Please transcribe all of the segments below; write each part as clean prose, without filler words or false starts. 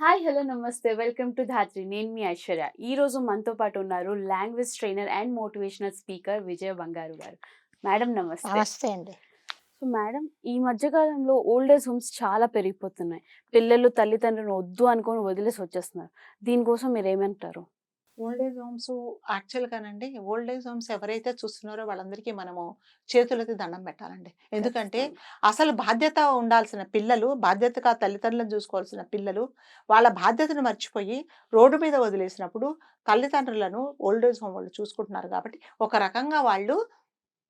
Hi hello నమస్తే welcome to Dhatri నేను మీ ఐశ్వర్య. ఈ రోజు మనతో పాటు ఉన్నారు language trainer and motivational speaker Vijaya Bangaru garu. Madam నమస్తే. నమస్తే అండి. సో మేడం, ఈ మధ్య కాలంలో ఓల్డ్ ఏజ్ హోమ్స్ చాలా పెరిగిపోతున్నాయి. పిల్లలు తల్లిదండ్రులను వద్దు అనుకొని వదిలేసి వచ్చేస్తున్నారు. దీనికోసం మీరు ఏమంటారు? ఓల్డ్ ఏజ్ హోమ్స్ యాక్చువల్‌గానండి, ఓల్డ్ ఏజ్ హోమ్స్ ఎవరైతే చూస్తున్నారో వాళ్ళందరికీ మనము చేతులెత్తి దండం పెట్టాలండి. ఎందుకంటే ఖచ్చితంగా. అసలు బాధ్యత ఉండాల్సిన పిల్లలు, బాధ్యతగా తల్లిదండ్రులను చూసుకోవాల్సిన పిల్లలు, వాళ్ళ బాధ్యతను మర్చిపోయి రోడ్డు మీద వదిలేసినప్పుడు తల్లిదండ్రులను ఓల్డ్ ఏజ్ హోమ్ వాళ్ళు చూసుకుంటున్నారు కాబట్టి, ఒక రకంగా వాళ్ళు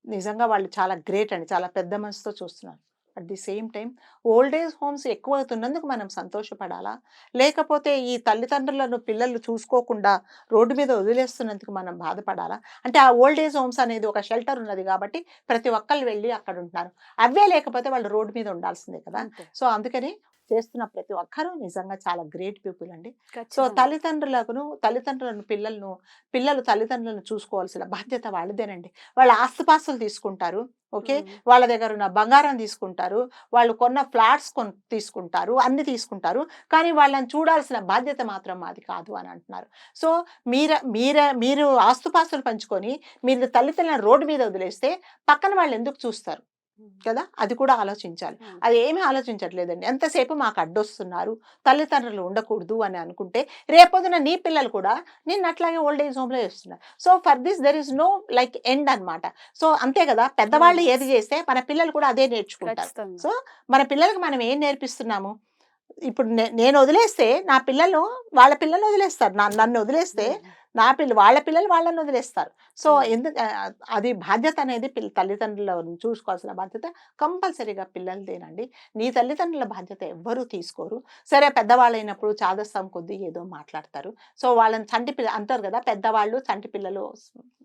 నిజంగా వాళ్ళు చాలా గ్రేట్ అండి. చాలా పెద్ద మనసుతో చూస్తున్నారు. At the same time old age homes ఎక్కువవుతున్నందుకు మనం సంతోషపడాలా? లేకపోతే ఈ తల్లిదండ్రులను పిల్లలు చూసుకోకుండా రోడ్డు మీద వదిలేస్తున్నందుకు మనం బాధపడాలా? అంటే ఆ ఓల్డ్ ఏజ్ హోమ్స్ అనేది ఒక షెల్టర్ ఉన్నది కాబట్టి ప్రతి ఒక్కళ్ళు వెళ్లి అక్కడ ఉంటున్నారు. అవే లేకపోతే వాళ్ళు రోడ్డు మీద ఉండాల్సిందే కదా! అంతే. సో, అందుకని చేస్తున్న ప్రతి ఒక్కరు నిజంగా చాలా గ్రేట్ పీపుల్ అండి. సో, ఖచ్చితంగా. తల్లిదండ్రులను పిల్లలు తల్లిదండ్రులను చూసుకోవాల్సిన బాధ్యత వాళ్ళదేనండి. వాళ్ళ ఆస్తిపాస్తులు తీసుకుంటారు. ఓకే. హ్మ్. వాళ్ళ దగ్గరున్న బంగారం తీసుకుంటారు. వాళ్ళు కొన్న ఫ్లాట్స్ తీసుకుంటారు. అన్నీ తీసుకుంటారు. కానీ వాళ్ళని చూడాల్సిన బాధ్యత మాత్రం మాది కాదు అని అంటున్నారు. సో, మీరు ఆస్తుపాస్తులు పంచుకొని మీరు తల్లిదండ్రులను రోడ్డు మీద వదిలేస్తే పక్కన వాళ్ళెందుకు చూస్తారు? హ్మ్. కదా! అది కూడా ఆలోచించాలి. అవును. అది ఏమీ ఆలోచించట్లేదండి. ఎంతసేపు మాకు అడ్డొస్తున్నారు, తల్లిదండ్రులు ఉండకూడదు అని అనుకుంటే, రేపొద్దున నీ పిల్లలు కూడా నిన్నట్లాగే ఓల్డ్ ఏజ్ హోమ్‌లో ఏస్తున్నారు. So, for this there is no like end అనమాట. సో, అంతే గదా! పెద్దవాళ్ళు అవును. ఏది జేస్తే మన పిల్లలు కూడా అదే నేర్చుకుంటారు. ఖచ్చితంగా. సో, మన పిల్లలకి మనం ఏం నేర్పిస్తున్నాము? ఇప్పుడు నేను వదిలేస్తే నా పిల్లలు వాళ్ళ పిల్లల్ని వదిలేస్తారు. నన్ను వదిలేస్తే హ్మ్. వాళ్ళ పిల్లలు వాళ్ళని వదిలేస్తారు. సో, హ్మ్. అది బాధ్యత అనేది తల్లిదండ్రులను చూసుకోవాల్సిన బాధ్యత కంపల్సరీగా పిల్లలదేనండి. నీ తల్లిదండ్రుల బాధ్యత ఎవ్వరూ తీసుకోరు. సరే పెద్దవాళ్ళైనప్పుడు చాదస్తం కొద్దీ ఏదో మాట్లాడతారు. సో, వాళ్ళని అంటారు గదా! పెద్దవాళ్ళు, చంటి పిల్లలు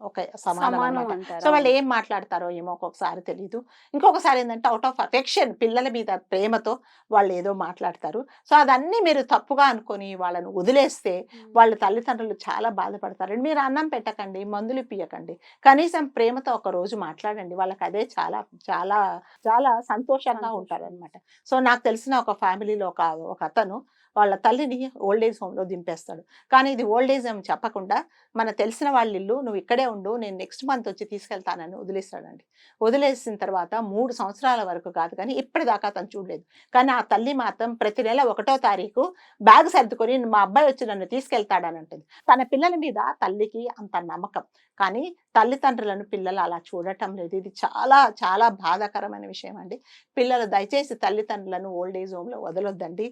ఒకే సమానం సమానం అనమాట. సో, అంటారు. వాళ్ళు అవును. ఏం మాట్లాడతారో ఏమో ఒక్కొక్కసారి తెలీదు. ఇంకొకసారి ఏందంటే ఔట్ ఆఫ్ అఫెక్షన్ పిల్లల మీద ప్రేమతో వాళ్ళేదో మాట్లాడతారు. సో, అదన్నీ మీరు తప్పుగా అనుకోని వాళ్ళని వదిలేస్తే హ్మ్. వాళ్ళ తల్లిదండ్రులు చాలా బాధపడతారండి. మీరు అన్నం పెట్టకండి, మందులిప్పియకండి. కనీసం ప్రేమతో ఒక రోజు మాట్లాడండి. వాళ్ళకదే చాలా, చాలా, చాలా సంతోషంగా సంతోషం. ఉంటారనమాట. సో, నాకు తెలిసిన ఒక ఫ్యామిలీలో ఒకతను వాళ్ళ తల్లిని ఓల్డ్ ఏజ్ హోమ్‌లో దింపేస్తాడు. కానీ ఇది ఓల్డ్ ఏజ్ అని చెప్పకుండా మన తెలిసిన వాళ్ళ ఇల్లు, నువ్వు ఇక్కడే ఉండు, నేను నెక్స్ట్ మంత్ వచ్చి తీసుకెళ్తానని వదిలేస్తాడండి. వదిలేసిన తర్వాత 3 సంవత్సరాల వరకు కాదు కానీ ఇప్పటిదాకా అతను చూడలేదు. కానీ ఆ తల్లి మాత్రం ప్రతి నెల 1 తారీఖు బ్యాగ్ సర్దుకొని మా అబ్బాయి వచ్చి నన్ను తీసుకెళ్తాడని అంటుంది. తన పిల్లల మీద తల్లికి అంత నమ్మకం. కానీ తల్లిదండ్రులను పిల్లలు అలా చూడటం లేదు. ఇది చాలా చాలా బాధాకరమైన విషయం అండి. పిల్లలు దయచేసి తల్లిదండ్రులను ఓల్డ్ ఏజ్ హోమ్‌లో వదలొద్దండి.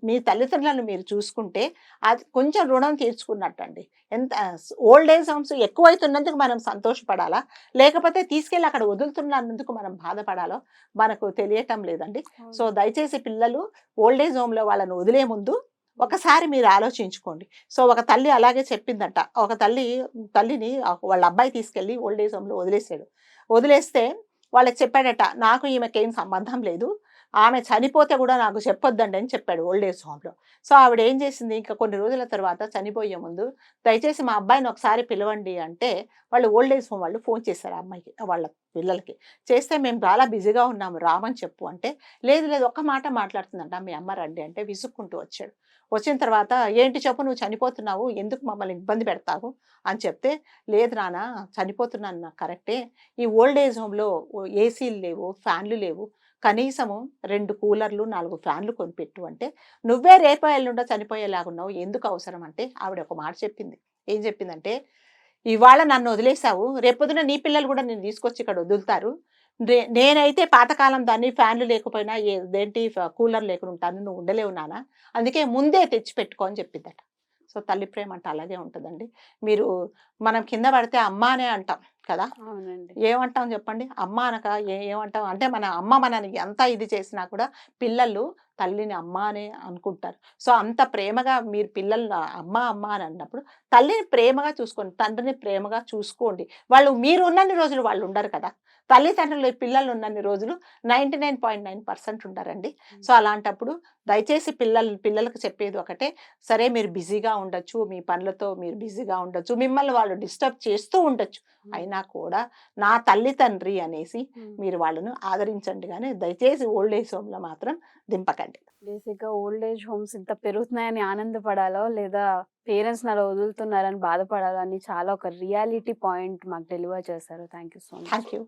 మీ తల్లిదండ్రులను మీరు చూసుకుంటే అది కొంచెం రుణం తీర్చుకున్నట్టండి. ఎంత ఓల్డ్ ఏజ్ హోమ్స్ ఎక్కువైతున్నందుకు మనం సంతోషపడాలా? లేకపోతే తీసుకెళ్ళి అక్కడ వదులుతున్నందుకు మనం బాధపడాలో మనకు తెలియటం లేదండి. సో, అవును. దయచేసి పిల్లలు ఓల్డ్ ఏజ్ హోమ్‌లో వాళ్ళని వదిలే ముందు హ్మ్. ఒకసారి మీరు ఆలోచించుకోండి. సో, ఒక తల్లి అలాగే చెప్పిందంట. ఒక తల్లిని వాళ్ళ అబ్బాయి తీసుకెళ్ళి ఓల్డ్ ఏజ్ హోమ్‌లో వదిలేసాడు. వదిలేస్తే వాళ్ళకి చెప్పాడట, "నాకు ఈమెకేం సంబంధం లేదు. ఆమె చనిపోతే గూడా నాకు చెప్పొద్దండి" అని చెప్పాడు ఓల్డ్ ఏజ్ హోమ్‌లో. సో, ఆవిడేం చేసింది, ఇంకా కొన్ని రోజుల తర్వాత చనిపోయే ముందు, "దయచేసి మా అబ్బాయిని ఒకసారి పిలవండి" అంటే, వాళ్ళు ఓల్డ్ ఏజ్ హోమ్ వాళ్ళు ఫోను చేశారు ఆ అమ్మాయికి, వాళ్ళ పిల్లలకి. చేస్తే, "మేము చాలా బిజీగా ఉన్నాము రామని చెప్పు" అంటే, "లేదు లేదు ఒక్క మాట మాట్లాడుతుందంట మీ అమ్మ రండి" అంటే విసుక్కుంటూ వచ్చాడు. వచ్చిన తర్వాత, "ఏంటి చెప్పు నువ్వు చనిపోతున్నావు, ఎందుకు మమ్మల్ని ఇబ్బంది పెడతావు" అని చెప్తే, "లేదు నాన్న చనిపోతున్నాను నాకు కరెక్టే. ఈ ఓల్డ్ ఏజ్ హోమ్‌లో ఏసీలు లేవు, ఫ్యాన్‌లు లేవు. కనీసము 2 కూలర్లు, 4 ఫ్యాన్‌లు కొనిపెట్టు" అంటే, "నువ్వే రేపో ఎల్లుండో చనిపోయేలాగున్నావు. ఎందుకు అవసరం" అంటే ఆవిడ ఒక మాట చెప్పింది. ఏం చెప్పిందంటే, "ఇవాళ నన్నొదిలేసావు. రేపొద్దున నీ పిల్లలు గూడా నిన్ను తీసుకొచ్చి ఇక్కడ వదులుతారు. నేనైతే పాతకాలం దాన్ని ఫ్యాన్‌లు లేకపోయినా కూలర్ లేకుండా ఉంటాను. నువ్వు ఉండలేవు నాన్న. అందుకే ముందే తెచ్చిపెట్టుకో" అని చెప్పిందట. సో, తల్లి ప్రేమ అంటే అలాగే ఉంటదండి. మీరు మనం కింద పడితే అమ్మ అనే అంటాం కదా! అవునండి. ఏమంటాం చెప్పండి? అమ్మ అనక ఏమంటాం? అంటే మన అమ్మ మనని ఎంత ఇది చేసినా కూడా పిల్లలు తల్లిని అమ్మ అనే అనుకుంటారు. సో, అంత ప్రేమగా మీరు పిల్లల్ని అమ్మ, అమ్మ అని అన్నప్పుడు తల్లిని ప్రేమగా చూసుకోండి. తండ్రిని ప్రేమగా చూసుకోండి. మీరు ఉన్నన్ని రోజులు వాళ్ళు ఉండరు కదా! తల్లిదండ్రులు పిల్లలు ఉన్నన్ని రోజులు 99.9% ఉండరండి. హ్మ్. సో, అలాంటప్పుడు దయచేసి పిల్లలకు చెప్పేది ఒకటే, సరే మీరు బిజీగా ఉండొచ్చు. మీ పనులతో మీరు బిజీగా ఉండొచ్చు. మిమ్మల్ని వాళ్ళు డిస్టర్బ్ చేస్తూ ఉండొచ్చు. హ్మ్. అయినా కూడా నా తల్లి, తండ్రి అనేసి హ్మ్. మీరు వాళ్ళను ఆదరించండి గానీ, దయచేసి ఓల్డ్ ఏజ్ హోమ్‌లో మాత్రం దింపకండి. చేయకండి. బేసిక్‌గా ఓల్డ్ ఏజ్ హోమ్స్ ఇంత పెరుగుతున్నాయని ఆనందపడాలో, లేదా పేరెంట్స్‌ని అలా వదులుతున్నారని బాధపడాలో అని చాలా ఒక రియాలిటీ పాయింట్ మాకు డెలివర్ చేశారు. Thank you so much. Thank you.